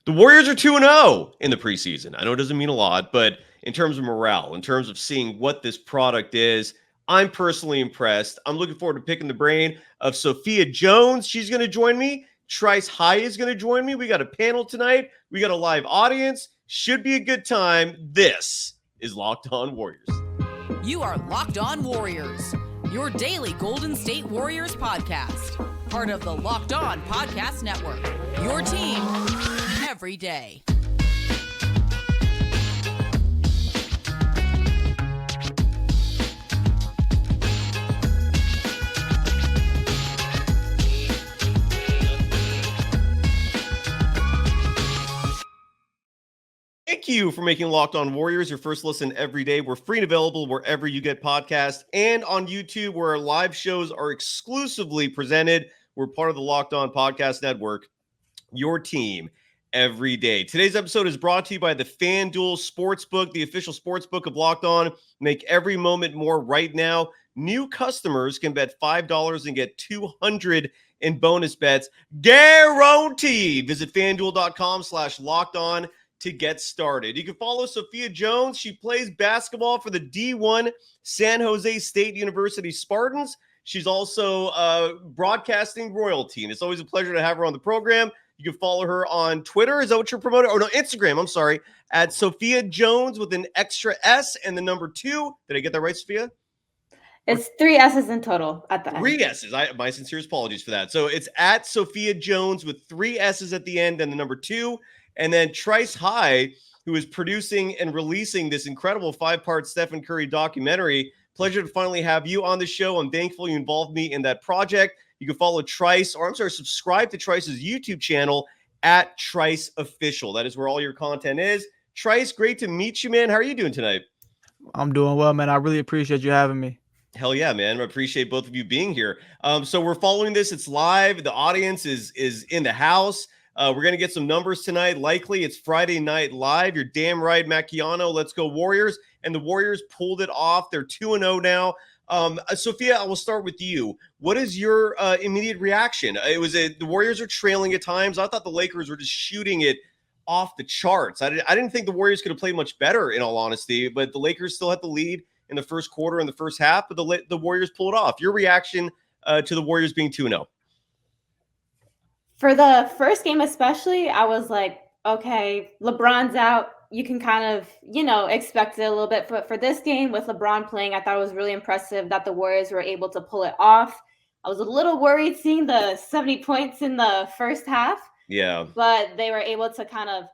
The Warriors are 2-0 in the preseason. I know it doesn't mean a lot, but in terms of morale, in terms of seeing what this product is, I'm personally impressed. I'm looking forward to picking the brain of Sophia Jones. She's going to join me. Trice High is going to join me. We got a panel tonight. We got a live audience. Should be a good time. This is Locked On Warriors. You are Locked On Warriors, your daily Golden State Warriors podcast. Part of the Locked On Podcast Network, your team every day. Thank you for making Locked On Warriors your first listen every day. We're free and available wherever you get podcasts and on YouTube, where our live shows are exclusively presented. We're part of the Locked On Podcast Network, your team every day. Today's episode is brought to you by the FanDuel Sportsbook, the official sportsbook of Locked On. Make every moment more right now. New customers can bet $5 and get $200 in bonus bets, guaranteed. Visit FanDuel.com/LockedOn to get started. You can follow Sophia Jones. She plays basketball for the D1 San Jose State University Spartans. She's also broadcasting royalty, and it's always a pleasure to have her on the program. You can follow her on Twitter. Is that what you're promoting? Oh, no, Instagram. I'm sorry. At Sophia Jones with an extra S and the number 2. Did I get that right, Sophia? It's 3 S's in total at the end. 3 S's. My sincere apologies for that. So it's at Sophia Jones with 3 S's at the end and the number 2. And then Trice High, who is producing and releasing this incredible 5-part Stephen Curry documentary. Pleasure to finally have you on the show. I'm thankful you involved me in that project. You can follow Trice, subscribe to Trice's YouTube channel at Trice Official. That is where all your content is. Trice, great to meet you, man. How are you doing tonight? I'm doing well, man. I really appreciate you having me. Hell yeah, man. I appreciate both of you being here. So we're following this. It's live. The audience is in the house. We're going to get some numbers tonight. Likely it's Friday Night Live. You're damn right, Macchiano. Let's go Warriors. And the Warriors pulled it off. They're 2-0 now. Sophia, I will start with you. What is your immediate reaction? The Warriors are trailing at times. I thought the Lakers were just shooting it off the charts. I didn't think the Warriors could have played much better, in all honesty, but the Lakers still had the lead in the first quarter and the first half, but the Warriors pulled off. Your reaction to the Warriors being 2-0? For the first game especially, I was like, okay, LeBron's out. You can kind of, expect it a little bit. But for this game with LeBron playing, I thought it was really impressive that the Warriors were able to pull it off. I was a little worried seeing the 70 points in the first half. Yeah. But they were able to kind of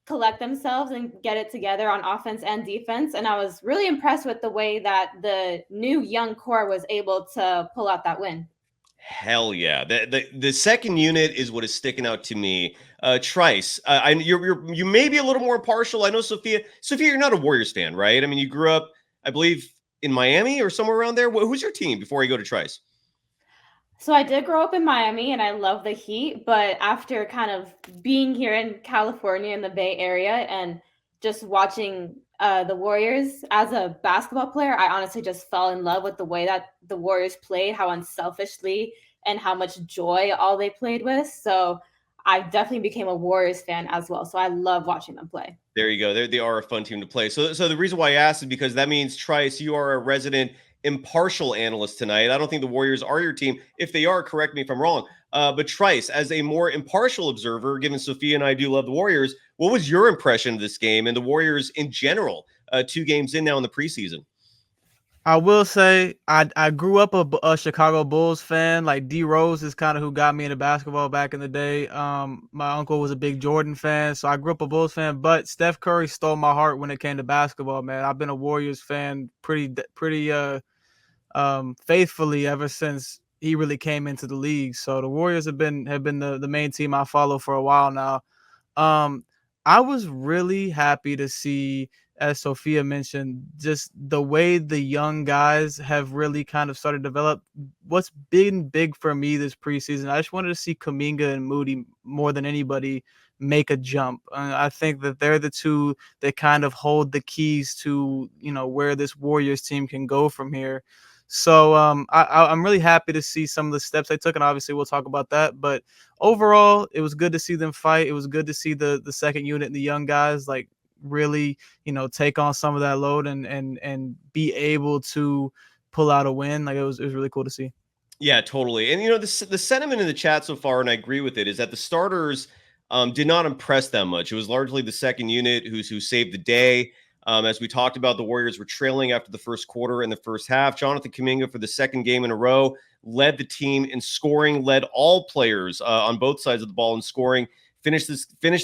collect themselves and get it together on offense and defense. And I was really impressed with the way that the new young core was able to pull out that win. Hell yeah. The second unit is what is sticking out to me. Trice, you may be a little more impartial. I know Sophia, you're not a Warriors fan, right? I mean, you grew up, I believe, in Miami or somewhere around there. Who's your team before you go to Trice? So I did grow up in Miami and I love the Heat, but after kind of being here in California in the Bay Area and just watching the Warriors as a basketball player, I honestly just fell in love with the way that the Warriors played, how unselfishly and how much joy all they played with. So I definitely became a Warriors fan as well. So I love watching them play. There you go. They are a fun team to play. So the reason why I asked is because that means, Trice, you are a resident impartial analyst tonight. I don't think the Warriors are your team. If they are, correct me if I'm wrong. But Trice, as a more impartial observer, given Sophia and I do love the Warriors, what was your impression of this game and the Warriors in general, 2 games in now in the preseason? I will say I grew up a Chicago Bulls fan. Like D Rose is kind of who got me into basketball back in the day. My uncle was a big Jordan fan, so I grew up a Bulls fan. But Steph Curry stole my heart when it came to basketball, man. I've been a Warriors fan pretty faithfully ever since he really came into the league. So the Warriors have been the main team I follow for a while now. I was really happy to see, as Sophia mentioned, just the way the young guys have really kind of started to develop. What's been big for me this preseason, I just wanted to see Kuminga and Moody more than anybody make a jump. I think that they're the two that kind of hold the keys to, where this Warriors team can go from here. So I'm really happy to see some of the steps they took, and obviously we'll talk about that. But overall, it was good to see them fight. It was good to see the second unit and the young guys like really, take on some of that load and be able to pull out a win. Like it was really cool to see. Yeah, totally. And the sentiment in the chat so far, and I agree with it, is that the starters did not impress that much. It was largely the second unit who saved the day. As we talked about, the Warriors were trailing after the first quarter in the first half. Jonathan Kuminga, for the second game in a row, led the team in scoring, led all players on both sides of the ball in scoring. Finished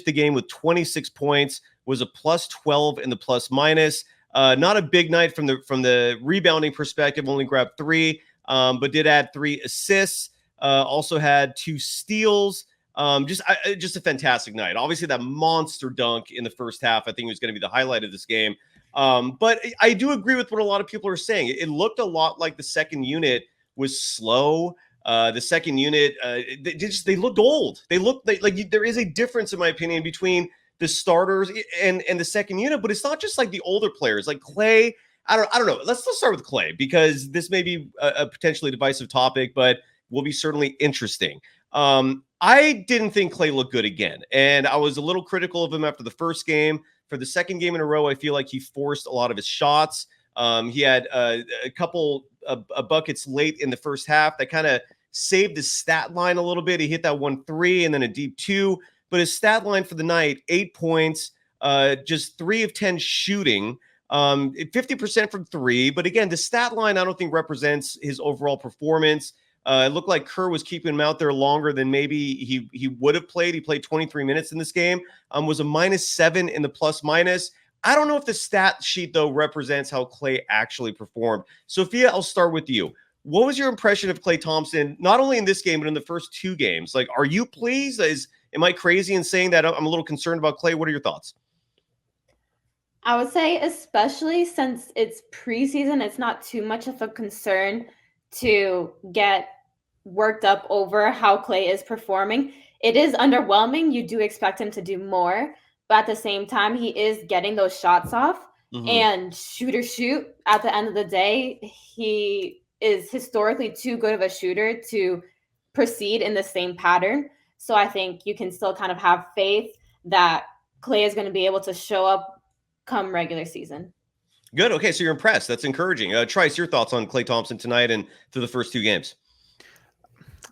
the game with 26 points, was a plus 12 in the plus minus. Not a big night from the rebounding perspective, only grabbed 3. But did add 3 assists, also had 2 steals. Just a fantastic night. Obviously, that monster dunk in the first half, I think, was going to be the highlight of this game. But I do agree with what a lot of people are saying. It looked a lot like the second unit was slow. The second unit, they looked old. They looked like there is a difference, in my opinion, between the starters and the second unit. But it's not just like the older players, like Klay. I don't know. Let's start with Klay, because this may be a potentially divisive topic, but will be certainly interesting. I didn't think Klay looked good again, and I was a little critical of him after the first game. For the second game in a row, I feel like he forced a lot of his shots. He had a couple of buckets late in the first half that kind of saved his stat line a little bit. He hit that 1-3 and then a deep 2, but his stat line for the night, 8 points, just 3 of 10 shooting. 50% from 3, but again, the stat line I don't think represents his overall performance. It looked like Kerr was keeping him out there longer than maybe he would have played. He played 23 minutes in this game. Was a -7 in the plus minus. I don't know if the stat sheet though represents how Klay actually performed. Sophia, I'll start with you. What was your impression of Klay Thompson, not only in this game but in the first 2 games? Like, are you pleased? Am I crazy in saying that? I'm a little concerned about Klay. What are your thoughts? I would say, especially since it's preseason, it's not too much of a concern to get worked up over how Klay is performing. It is underwhelming. You do expect him to do more, but at the same time, he is getting those shots off. And shoot. At the end of the day, he is historically too good of a shooter to proceed in the same pattern. So I think you can still kind of have faith that Klay is going to be able to show up come regular season. Good. Okay, so you're impressed. That's encouraging. Trice, your thoughts on Klay Thompson tonight and through the first 2 games?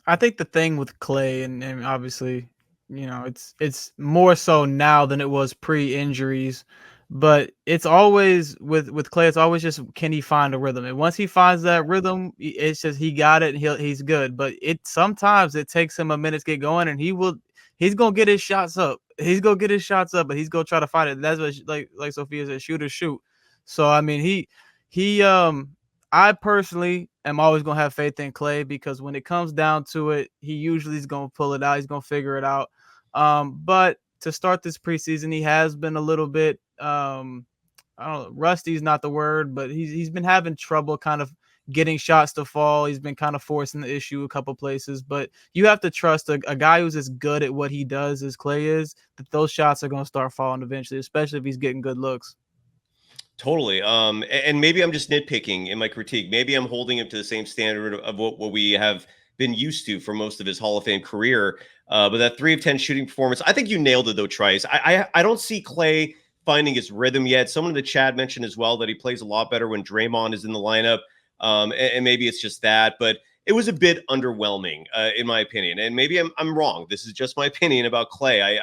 I think the thing with Klay, and obviously, it's more so now than it was pre-injuries, but it's always with Klay, it's always just, can he find a rhythm? And once he finds that rhythm, it's just he got it and he's good. But sometimes it takes him a minute to get going, and he's gonna get his shots up. He's gonna get his shots up, but he's gonna try to find it. That's what like Sophia said, shoot. So I mean, I personally am always gonna have faith in Klay, because when it comes down to it, he usually is gonna pull it out. He's gonna figure it out. But to start this preseason, he has been a little bit I don't know, rusty is not the word, but he's been having trouble kind of getting shots to fall. He's been kind of forcing the issue a couple places, but you have to trust a guy who's as good at what he does as Klay is, that those shots are going to start falling eventually, especially if he's getting good looks. Totally. And maybe I'm just nitpicking in my critique. Maybe I'm holding him to the same standard of what we have been used to for most of his Hall of Fame career. But that 3 of 10 shooting performance, I think you nailed it though, Trice. I don't see Klay finding his rhythm yet. Someone in the chat mentioned as well that he plays a lot better when Draymond is in the lineup. And maybe it's just that, but it was a bit underwhelming, in my opinion. And maybe I'm wrong. This is just my opinion about Klay.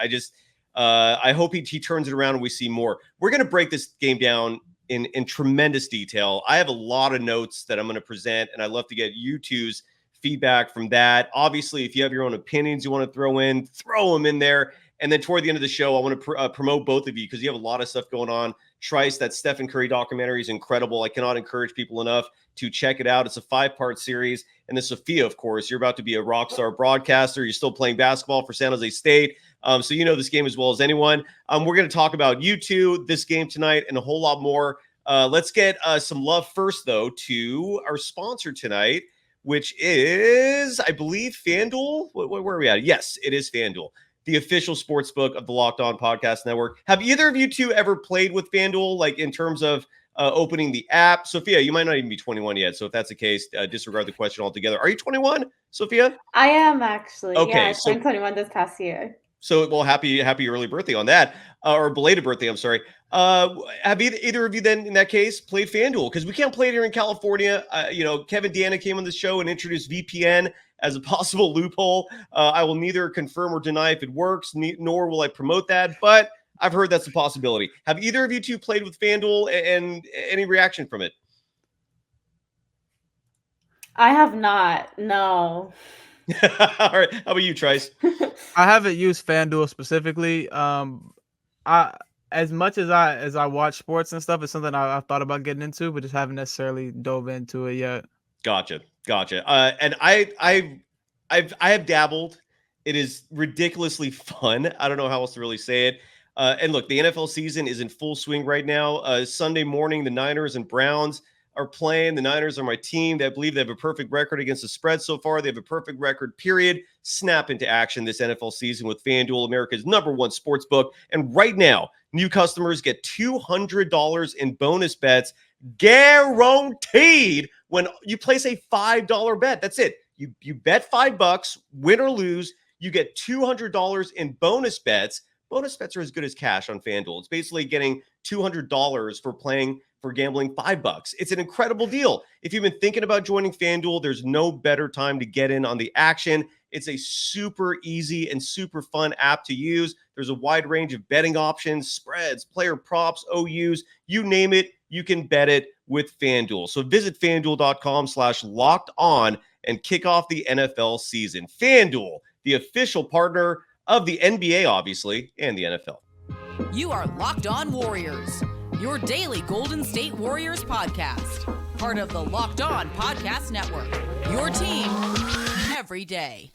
I hope he turns it around and we see more. We're going to break this game down in tremendous detail. I have a lot of notes that I'm going to present, and I'd love to get you two's feedback from that. Obviously, if you have your own opinions you want to throw them in there. And then toward the end of the show, I want to promote both of you, because you have a lot of stuff going on. Trice, that Stephen Curry documentary is incredible. I cannot encourage people enough to check it out. It's a 5-part series. And then Sophia, of course, you're about to be a rock star broadcaster. You're still playing basketball for San Jose State. So you know this game as well as anyone. We're going to talk about you two, this game tonight, and a whole lot more. Let's get some love first, though, to our sponsor tonight, which is, I believe, FanDuel. Where are we at? Yes, it is FanDuel, the official sportsbook of the Locked On Podcast Network. Have either of you two ever played with FanDuel, like in terms of opening the app. Sophia, you might not even be 21 yet. So if that's the case, disregard the question altogether. Are you 21, Sophia? I am actually. Okay, Yeah, I turned 21 this past year. So, well, happy early birthday on that, or belated birthday. I'm sorry. Have either of you then, in that case, played FanDuel? Because we can't play it here in California. Kevin Dana came on the show and introduced VPN as a possible loophole. I will neither confirm or deny if it works, nor will I promote that. But I've heard that's a possibility. Have either of you two played with FanDuel, and any reaction from it? I have not. No. All right. How about you, Trice? I haven't used FanDuel specifically. As much as I watch sports and stuff, it's something I've thought about getting into, but just haven't necessarily dove into it yet. Gotcha. And I have dabbled. It is ridiculously fun. I don't know how else to really say it. And look, the NFL season is in full swing right now. Sunday morning, the Niners and Browns are playing. The Niners are my team. I believe they have a perfect record against the spread so far. They have a perfect record, period. Snap into action this NFL season with FanDuel, America's #1 sports book. And right now, new customers get $200 in bonus bets guaranteed when you place a $5 bet. That's it. You bet $5, win or lose, you get $200 in bonus bets. Bonus bets are as good as cash on FanDuel. It's basically getting $200 for gambling $5. It's an incredible deal. If you've been thinking about joining FanDuel, there's no better time to get in on the action. It's a super easy and super fun app to use. There's a wide range of betting options, spreads, player props, OUs, you name it, you can bet it with FanDuel. So visit FanDuel.com/lockedon and kick off the NFL season. FanDuel, the official partner of the NBA, obviously, and the NFL. You are Locked On Warriors, your daily Golden State Warriors podcast. Part of the Locked On Podcast Network, your team every day.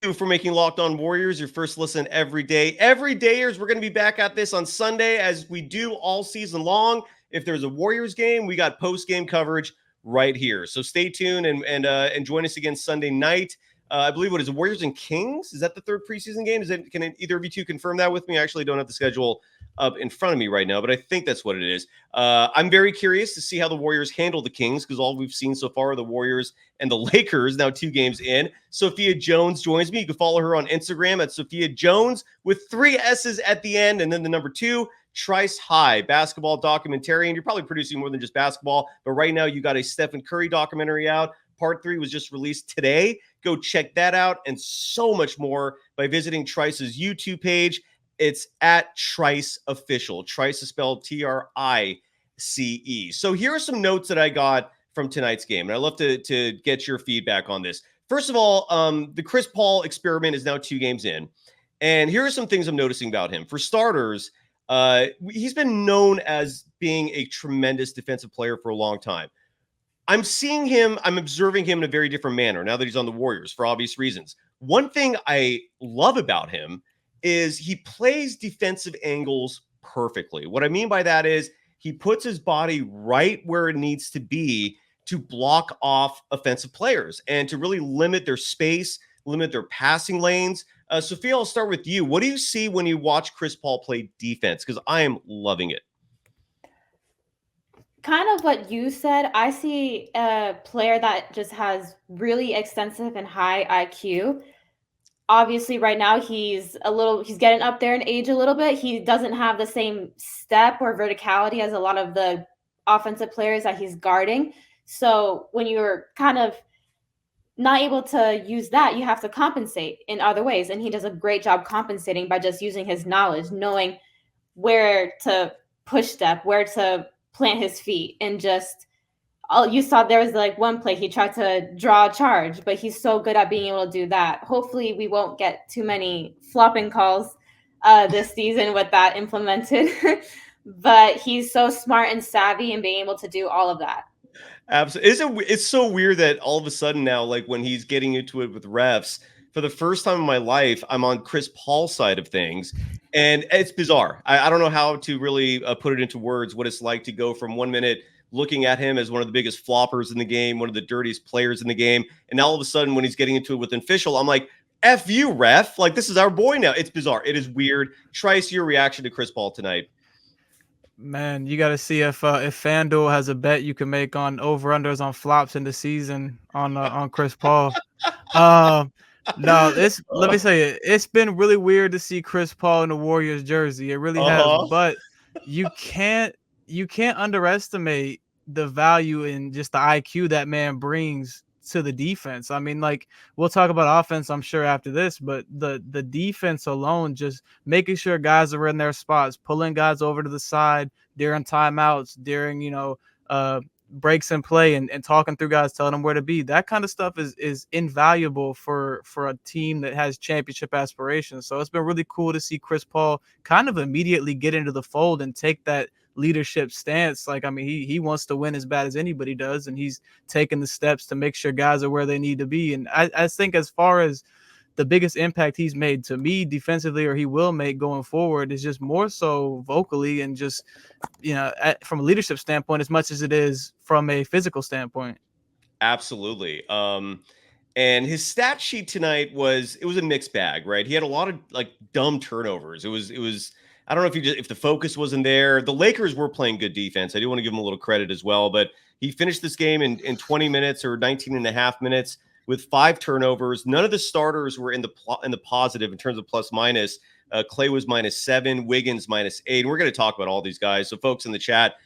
Thank you for making Locked On Warriors your first listen every day. Every dayers, we're going to be back at this on Sunday as we do all season long. If there's a Warriors game, we got post-game coverage right here. So stay tuned and join us again Sunday night. I believe what is it, Warriors and Kings? Is that the third preseason game? Can either of you two confirm that with me? I actually don't have the schedule up in front of me right now, but I think that's what it is. I'm very curious to see how the Warriors handle the Kings because all we've seen so far are the Warriors and the Lakers, now 2 games in. Sophia Jones joins me. You can follow her on Instagram at Sophia Jones with 3 S's at the end, and then the number 2, Trice High, basketball documentarian. You're probably producing more than just basketball, but right now you got a Stephen Curry documentary out. Part 3 was just released today. Go check that out and so much more by visiting Trice's YouTube page. It's at Trice Official. Trice is spelled Trice. So here are some notes that I got from tonight's game, and I'd love to get your feedback on this. First of all, the Chris Paul experiment is now 2 games in, and here are some things I'm noticing about him. For starters, he's been known as being a tremendous defensive player for a long time. I'm observing him in a very different manner now that he's on the Warriors for obvious reasons. One thing I love about him is he plays defensive angles perfectly. What I mean by that is he puts his body right where it needs to be to block off offensive players and to really limit their space, limit their passing lanes. Sophia, I'll start with you. What do you see when you watch Chris Paul play defense? Because I am loving it. Kind of what you said. I see a player that just has really extensive and high IQ. Obviously, right now he's getting up there in age a little bit. He doesn't have the same step or verticality as a lot of the offensive players that he's guarding. So when you're kind of not able to use that, you have to compensate in other ways. And he does a great job compensating by just using his knowledge, knowing where to push step, where to plant his feet, and just you saw there was like one play he tried to draw a charge, but he's so good at being able to do that. Hopefully we won't get too many flopping calls this season with that implemented. But he's so smart and savvy in being able to do all of that. Absolutely. It's so weird that all of a sudden now, like when he's getting into it with refs, for the first time in my life, I'm on Chris Paul's side of things. And it's bizarre. I don't know how to really put it into words, what it's like to go from 1 minute looking at him as one of the biggest floppers in the game, one of the dirtiest players in the game. And now all of a sudden when he's getting into it with an official, I'm like, F you, ref. Like, this is our boy now. It's bizarre. It is weird. Trice, your reaction to Chris Paul tonight. Man, you got to see if FanDuel has a bet you can make on over-unders on flops in the season on Chris Paul. Um, no, let me say it. It's been really weird to see Chris Paul in the Warriors jersey. It really has, Uh-huh. but you can't underestimate the value in just the IQ that man brings to the defense. I mean, like, we'll talk about offense, I'm sure, after this, but the defense alone, just making sure guys are in their spots, pulling guys over to the side during timeouts, during breaks in play, and talking through guys, telling them where to be. That kind of stuff is invaluable for a team that has championship aspirations. So it's been really cool to see Chris Paul kind of immediately get into the fold and take that leadership stance. Like, I mean, he wants to win as bad as anybody does, and he's taking the steps to make sure guys are where they need to be. And I think as far as the biggest impact he's made to me defensively, or he will make going forward, is just more so vocally and just, from a leadership standpoint as much as it is from a physical standpoint. Absolutely. And his stat sheet tonight was a mixed bag, right? He had a lot of like dumb turnovers. It was I don't know if the focus wasn't there. The Lakers were playing good defense. I do want to give him a little credit as well, but he finished this game in 20 minutes or 19 and a half minutes with 5 turnovers. None of the starters were in the positive in terms of plus minus. Klay was -7, Wiggins -8. And we're going to talk about all these guys. So folks in the chat,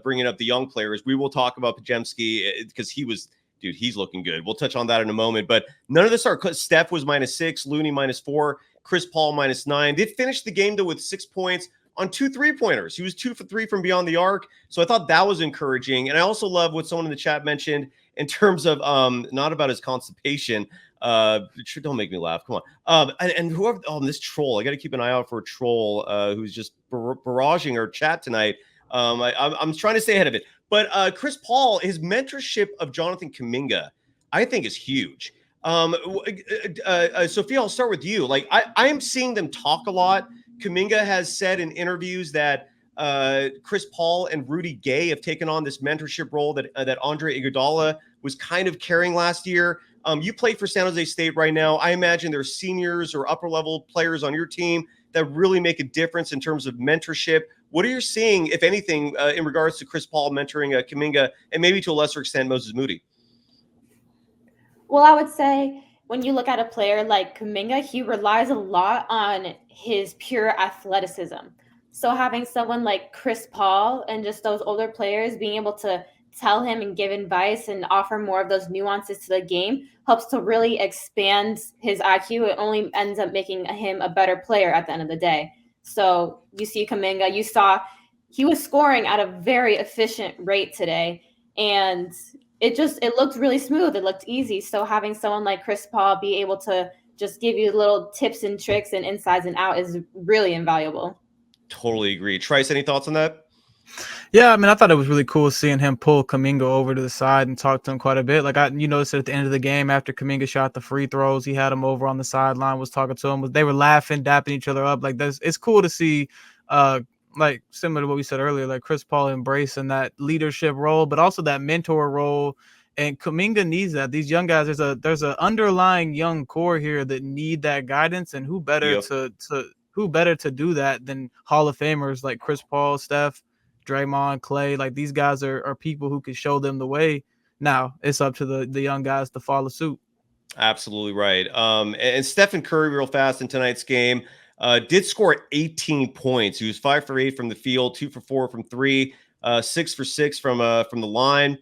bringing up the young players, we will talk about Podziemski because he's looking good. We'll touch on that in a moment, but none of this are. Steph was -6, Looney -4, Chris Paul -9. They finished the game though with 6 points on 2 3-pointers. He was 2 for 3 from beyond the arc. So I thought that was encouraging. And I also love what someone in the chat mentioned in terms of not about his constipation. Don't make me laugh. Come on. And whoever, this troll, I got to keep an eye out for a troll who's just barraging our chat tonight. I'm trying to stay ahead of it. But Chris Paul, his mentorship of Jonathan Kuminga, I think is huge. Sophia, I'll start with you. Like, I am seeing them talk a lot. Kuminga has said in interviews that Chris Paul and Rudy Gay have taken on this mentorship role that Andre Iguodala was kind of carrying last year. You play for San Jose State right now. I imagine there's seniors or upper level players on your team that really make a difference in terms of mentorship. What are you seeing, if anything, in regards to Chris Paul mentoring Kuminga and maybe to a lesser extent Moses Moody? Well, I would say when you look at a player like Kuminga, he relies a lot on his pure athleticism. So having someone like Chris Paul and just those older players being able to tell him and give advice and offer more of those nuances to the game helps to really expand his IQ. It only ends up making him a better player at the end of the day. So you see Kuminga, you saw he was scoring at a very efficient rate today. And it looked really smooth. It looked easy. So having someone like Chris Paul be able to just give you little tips and tricks and insides and out is really invaluable. Totally agree. Trice, any thoughts on that? Yeah, I mean, I thought it was really cool seeing him pull Kuminga over to the side and talk to him quite a bit. Like, you noticed at the end of the game after Kuminga shot the free throws, he had him over on the sideline, was talking to him. They were laughing, dapping each other up. Like, it's cool to see, like similar to what we said earlier, like Chris Paul embracing that leadership role, but also that mentor role. And Kuminga needs that. These young guys, there's a underlying young core here that need that guidance, and who better to do that than Hall of Famers like Chris Paul, Steph, Draymond, Klay. Like, these guys are people who can show them the way. Now it's up to the young guys to follow suit. Absolutely right. And Stephen Curry, real fast in tonight's game, did score 18 points. He was 5 for 8 from the field, 2 for 4 from 3, 6 for 6 from the line.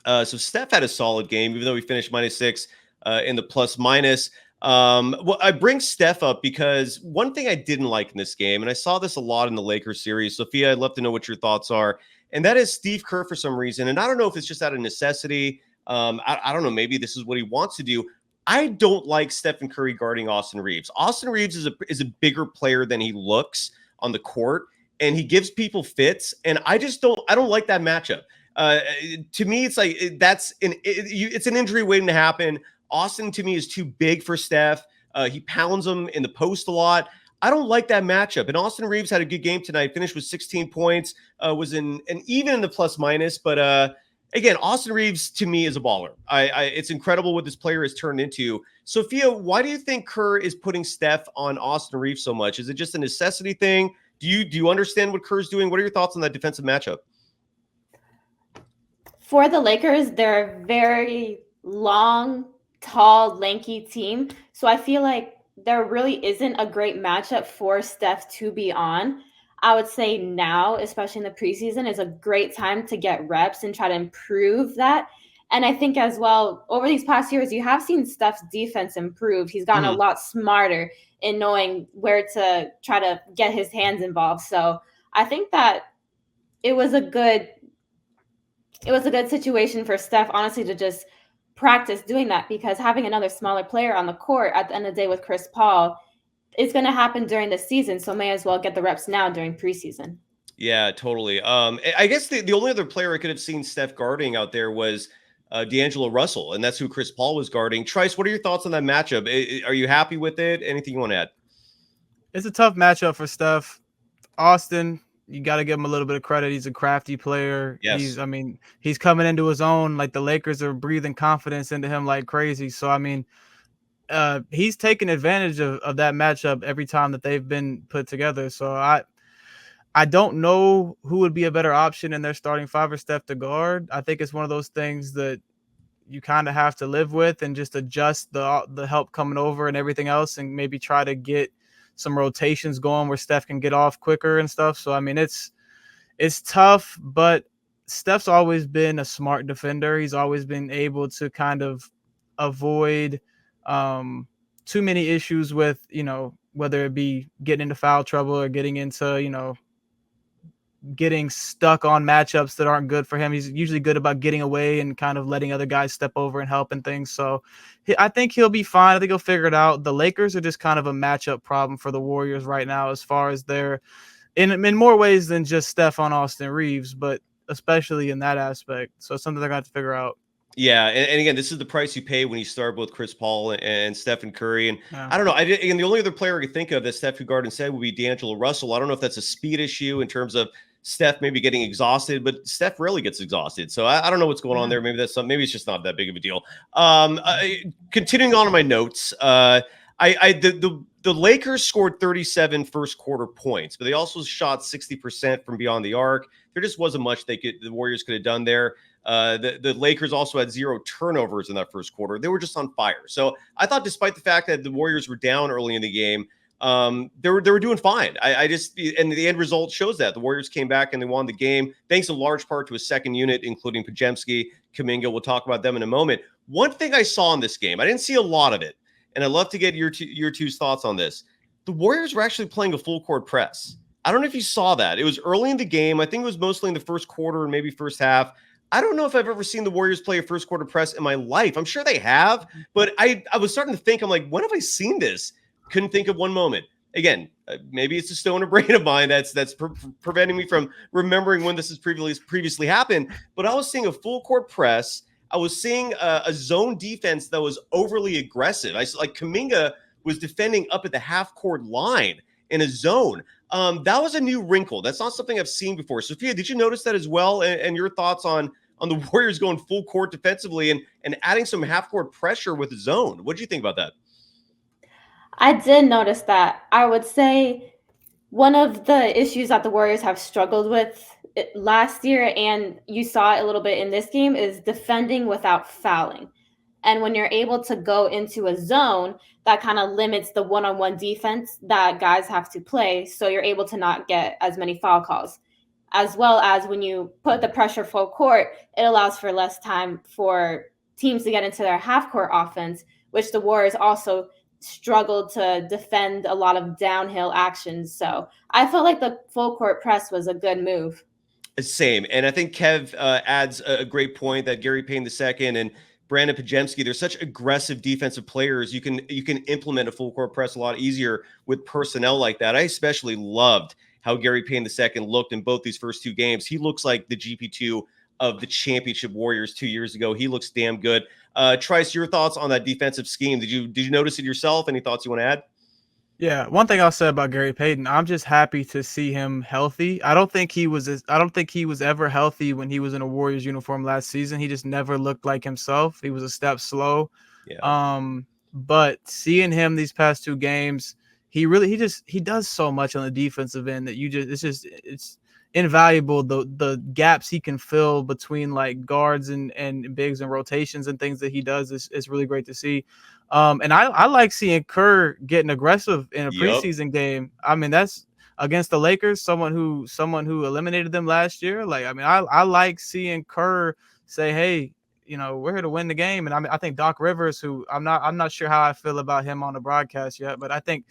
So Steph had a solid game, even though he finished -6 in the plus minus. Well, I bring Steph up because one thing I didn't like in this game, and I saw this a lot in the Lakers series, Sophia, I'd love to know what your thoughts are, and that is Steve Kerr for some reason. And I don't know if it's just out of necessity. I don't know. Maybe this is what he wants to do. I don't like Stephen Curry guarding Austin Reeves. Austin Reeves is a bigger player than he looks on the court, and he gives people fits. And I don't like that matchup. To me, it's like it's an injury waiting to happen. Austin, to me, is too big for Steph. He pounds him in the post a lot. I don't like that matchup. And Austin Reeves had a good game tonight. Finished with 16 points. Was even in the plus minus. But again, Austin Reeves to me is a baller. It's incredible what this player has turned into. Sophia, why do you think Kerr is putting Steph on Austin Reeves so much? Is it just a necessity thing? Do you understand what Kerr's doing? What are your thoughts on that defensive matchup? For the Lakers, they're a very long, tall, lanky team. So I feel like there really isn't a great matchup for Steph to be on. I would say now, especially in the preseason, is a great time to get reps and try to improve that. And I think as well, over these past years, you have seen Steph's defense improve. He's gotten a lot smarter in knowing where to try to get his hands involved. So I think that it was a good situation for Steph, honestly, to just practice doing that, because having another smaller player on the court at the end of the day with Chris Paul is going to happen during the season. So may as well get the reps now during preseason. Yeah, totally. I guess the only other player I could have seen Steph guarding out there was D'Angelo Russell, and that's who Chris Paul was guarding. Trice, what are your thoughts on that matchup? Are you happy with it? Anything you want to add? It's a tough matchup for Steph. Austin, you got to give him a little bit of credit. He's a crafty player. Yes. He's coming into his own. Like, the Lakers are breathing confidence into him like crazy. So, he's taken advantage of that matchup every time that they've been put together. So I don't know who would be a better option in their starting five or Steph to guard. I think it's one of those things that you kind of have to live with and just adjust the help coming over and everything else, and maybe try to get some rotations going where Steph can get off quicker and stuff. So, it's tough, but Steph's always been a smart defender. He's always been able to kind of avoid too many issues with, whether it be getting into foul trouble or getting into, getting stuck on matchups that aren't good for him. He's usually good about getting away and kind of letting other guys step over and help and things. So I think he'll be fine. I think he'll figure it out. The Lakers are just kind of a matchup problem for the Warriors right now, as far as they're in more ways than just Steph on Austin Reeves, but especially in that aspect. So it's something they're going to have to figure out. Yeah, and again, this is the price you pay when you start both Chris Paul and Stephen Curry. And I don't know. And the only other player I could think of that Steph could guard instead would be D'Angelo Russell. I don't know if that's a speed issue in terms of Steph maybe getting exhausted, but Steph rarely gets exhausted. So I don't know what's going on there. Maybe maybe it's just not that big of a deal. Continuing on in my notes, the Lakers scored 37 first quarter points, but they also shot 60% from beyond the arc. There just wasn't much the Warriors could have done there. The Lakers also had 0 turnovers in that first quarter. They were just on fire. So I thought, despite the fact that the Warriors were down early in the game, they were doing fine. And the end result shows that the Warriors came back and they won the game, thanks in large part to a second unit, including Podziemski, Kuminga. We'll talk about them in a moment. One thing I saw in this game, I didn't see a lot of it, and I'd love to get your two's thoughts on this. The Warriors were actually playing a full court press. I don't know if you saw that. It was early in the game. I think it was mostly in the first quarter and maybe first half. I don't know if I've ever seen the Warriors play a first quarter press in my life. I'm sure they have, but I was starting to think, I'm like, when have I seen this? Couldn't think of one moment. Again, maybe it's a stoner brain of mine that's preventing me from remembering when this has previously happened. But I was seeing a full court press. I was seeing a zone defense that was overly aggressive. Like Kuminga was defending up at the half court line in a zone. That was a new wrinkle. That's not something I've seen before. Sophia, did you notice that as well? And your thoughts on the Warriors going full court defensively and adding some half court pressure with the zone? What do you think about that? I did notice that. I would say one of the issues that the Warriors have struggled with last year, and you saw it a little bit in this game, is defending without fouling. And when you're able to go into a zone, that kind of limits the one-on-one defense that guys have to play. So you're able to not get as many foul calls. As well as when you put the pressure full court, it allows for less time for teams to get into their half-court offense, which the Warriors also struggled to defend a lot of downhill actions. So I felt like the full court press was a good move. Same. And I think Kev adds a great point that Gary Payton II and Brandon Podziemski, they're such aggressive defensive players. You can implement a full court press a lot easier with personnel like that. I especially loved how Gary Payton II looked in both these first two games. He looks like the GP2 of the championship Warriors 2 years ago. He looks damn good. Trice, your thoughts on that defensive scheme? Did you notice it yourself? Any thoughts you want to add? Yeah, one thing I'll say about Gary Payton, I'm just happy to see him healthy. I don't think he was ever healthy when he was in a Warriors uniform last season. He just never looked like himself. He was a step slow. Yeah. But seeing him these past two games, he does so much on the defensive end that it's invaluable the gaps he can fill between like guards and bigs and rotations and things that he does is really great to see. And I like seeing Kerr getting aggressive in a preseason game. I mean, that's against the Lakers, someone who eliminated them last year. Like, I mean, I like seeing Kerr say, hey, we're here to win the game. And I think Doc Rivers, who I'm not sure how I feel about him on the broadcast yet, but I think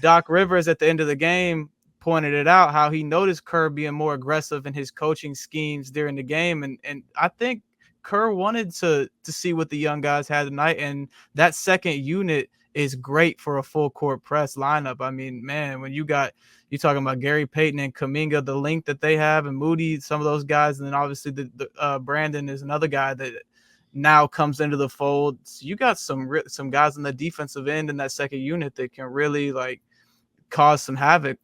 Doc Rivers at the end of the game pointed it out, how he noticed Kerr being more aggressive in his coaching schemes during the game. And I think Kerr wanted to see what the young guys had tonight. And that second unit is great for a full court press lineup. I mean, man, when you're talking about Gary Payton and Kuminga, the length that they have, and Moody, some of those guys. And then obviously the Brandon is another guy that now comes into the fold. So you got some guys on the defensive end in that second unit that can really like cause some havoc.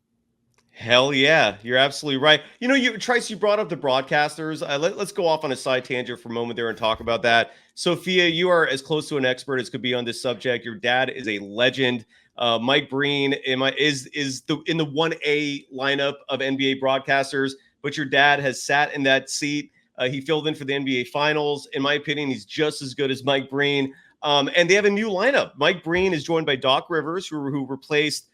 Hell yeah, you're absolutely right. Trice, you brought up the broadcasters. Let's go off on a side tangent for a moment there and talk about that. Sophia, you are as close to an expert as could be on this subject. Your dad is a legend. Mike Breen in the 1A lineup of NBA broadcasters, but your dad has sat in that seat. He filled in for the NBA Finals. In my opinion, he's just as good as Mike Breen. And they have a new lineup. Mike Breen is joined by Doc Rivers, who replaced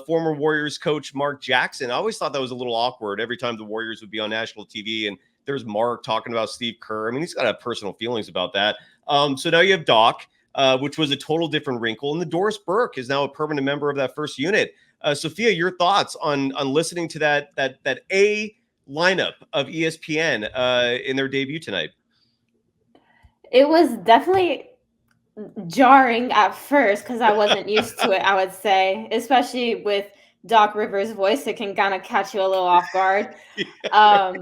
former Warriors coach Mark Jackson. I always thought that was a little awkward every time the Warriors would be on national TV and there's Mark talking about Steve Kerr. I mean, he's got to have personal feelings about that. So now you have Doc, which was a total different wrinkle. And the Doris Burke is now a permanent member of that first unit. Sophia, your thoughts on listening to that A lineup of ESPN in their debut tonight? It was definitely jarring at first because I wasn't used to it, I would say, especially with Doc Rivers' voice. It can kind of catch you a little off guard. Yeah.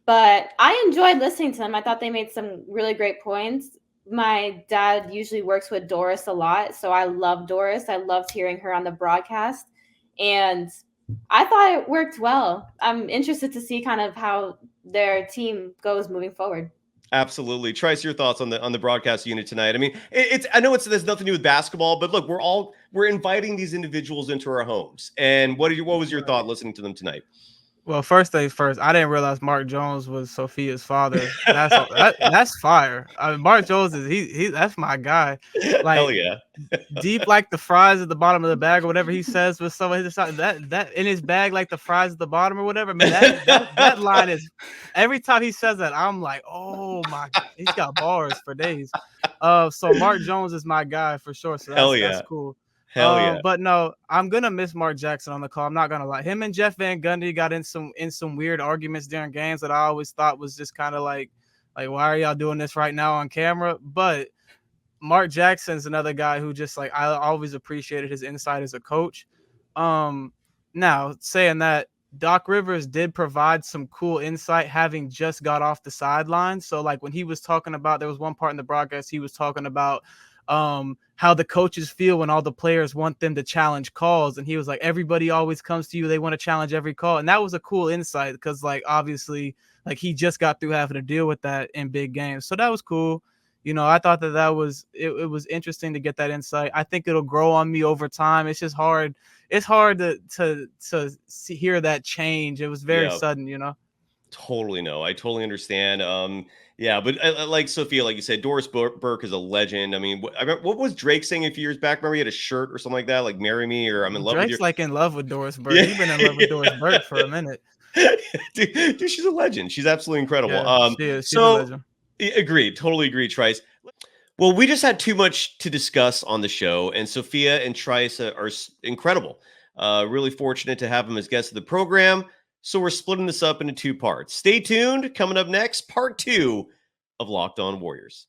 But I enjoyed listening to them. I thought they made some really great points. My dad usually works with Doris a lot, so I love Doris. I loved hearing her on the broadcast, and I thought it worked well. I'm interested to see kind of how their team goes moving forward. Absolutely. Trice, your thoughts on the broadcast unit tonight. I mean, I know there's nothing to do with basketball, but look, we're inviting these individuals into our homes. And what was your thought listening to them tonight? Well, first things first, I didn't realize Mark Jones was Sophia's father. That's fire. I mean, Mark Jones is that's my guy. Like, hell yeah. Deep like the fries at the bottom of the bag or whatever he says with some of his that in his bag like the fries at the bottom or whatever. I mean, that line is, every time he says that, I'm like, oh my God, he's got bars for days. So Mark Jones is my guy for sure. So that's cool. Hell yeah. But no, I'm gonna miss Mark Jackson on the call. I'm not gonna lie. Him and Jeff Van Gundy got in some weird arguments during games that I always thought was just kind of like why are y'all doing this right now on camera? But Mark Jackson's another guy who just like I always appreciated his insight as a coach. Now saying that, Doc Rivers did provide some cool insight having just got off the sidelines. So like when he was talking about, there was one part in the broadcast he was talking about how the coaches feel when all the players want them to challenge calls, and he was like, everybody always comes to you, they want to challenge every call. And that was a cool insight because like obviously like he just got through having to deal with that in big games, so that was cool. I thought that was it was interesting to get that insight. I think it'll grow on me over time. It's just hard to hear that change. It was very sudden. Totally. No, I totally understand. Yeah, but like Sophia, like you said, Doris Burke is a legend. I mean, what was Drake saying a few years back? Remember he had a shirt or something like that, like "Marry Me" or "I'm in love with you." Drake's like in love with Doris Burke. Yeah. He's been in love with Doris Burke for a minute. Dude, she's a legend. She's absolutely incredible. Yeah, she is. She's a legend. Agreed. Totally agree, Trice. Well, we just had too much to discuss on the show, and Sophia and Trice are incredible. Really fortunate to have them as guests of the program. So we're splitting this up into two parts. Stay tuned. Coming up next, part 2 of Locked On Warriors.